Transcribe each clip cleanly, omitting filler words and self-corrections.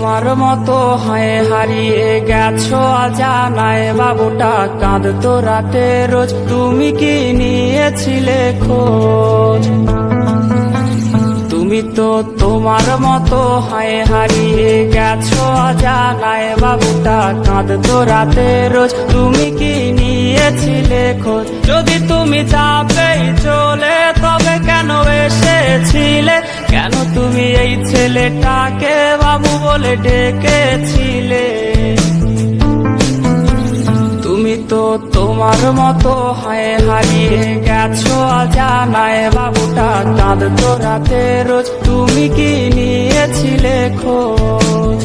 তোমার মতো হয়ে হারিয়ে গেছো অজানায়, বাবুটা কাঁদতো রাতে রোজ, তুমি কি নিয়েছিলে খোঁজ? তুমি তো তোমার মতো হয়ে হারিয়ে গেছো অজানায়, বাবুটা কাঁদতো রাতে রোজ, তুমি কি নিয়েছিলে খোঁজ? যদি তুমি যাবেই চলে তবে কেন এসেছিলে? কেন তুমি এই ছেলেটাকে বাবু বলে ডেকেছিলে? তুমি তো তোমার মতো হয়ে হারিয়ে গেছো অজানায়, বাবুটা কাঁদতো রাতে রোজ, তুমি কি নিয়েছিলে খোঁজ?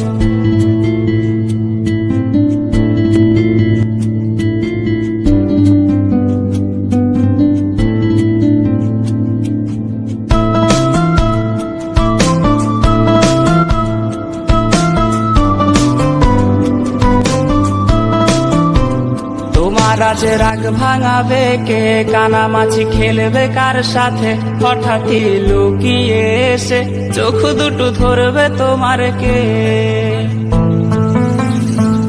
আজ রাগ ভাঙাবে কে? কানামাছি খেলবে কার সাথে? হঠাৎই লুকিয়ে এসে চোখ দুটো ধরবে তোমার কে?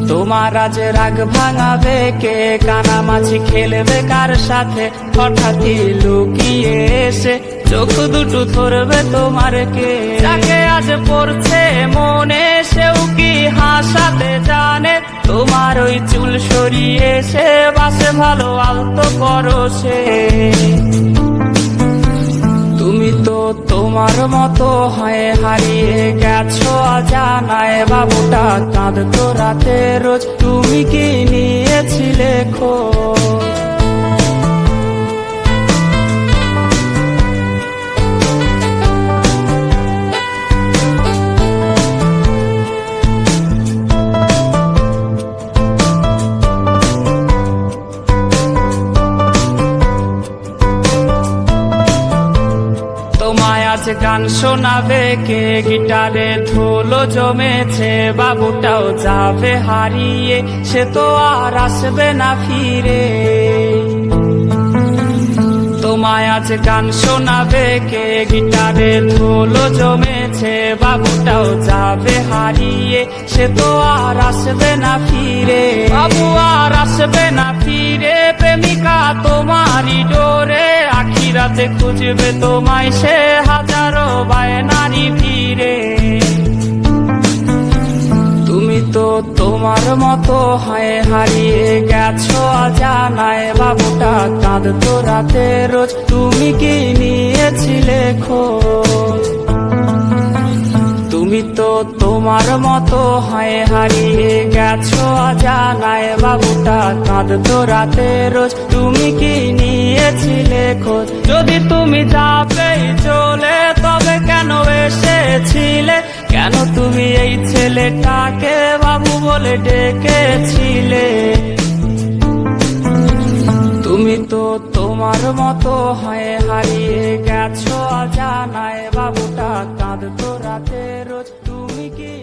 তোমার আজ রাগ ভাঙাবে কে? কানামাছি খেলবে কার সাথে? হঠাৎই লুকিয়ে এসে চোখ দুটো ধরবে তোমার কে? যাকে আজ পড়ছে মনে সেও কি হাসাতে জানে? তোমার ওই চুল সরিয়ে সে বাসে ভালো আলতো করো সে। তুমি তো তোমার মতো হয়ে হারিয়ে গেছো অজানায়, বাবুটা কাঁদতো রাতে রোজ, তুমি কি নিয়েছিলে খোঁজ? আজ গান শোনাবে কে? গিটারে ধুলো জমেছে, বাবুটাও যাবে হারিয়ে, সে তো আর আসবে না ফিরে। তোমায় আজ গান শোনাবে কে? গিটারে ধুলো জমেছে, বাবুটাও যাবে হারিয়ে, সে তো আর আসবে না ফিরে। বাবু আর আসবে না ফিরে, প্রেমিকা তোমারই ডোরে, আখিরাতে খুঁজবে তোমায় সে হাজারো বায়নারি ভিড়ে। তুমি তো তোমার মতো হয়ে হারিয়ে গেছো অজানায়, বাবুটা কাঁদতো রাতে রোজ, তুমি কি নিয়েছিলে খোঁজ? তুমি তো তোমার মতো হয়ে হারিয়ে গেছো অজানায়, বাবুটা কাঁদতো রাতে রোজ, তুমি কি নিয়েছিলে খোঁজ? যদি তুমি যাবেই চলে তবে কেন এসেছিলে? কেন তুমি এই ছেলেটাকে বাবু বলে ডেকেছিলে? তুমি তো তোমার মতো হয়ে হারিয়ে গেছো অজানায়, বাবুটা কাঁদতো রাতে রোজ, তুমি কি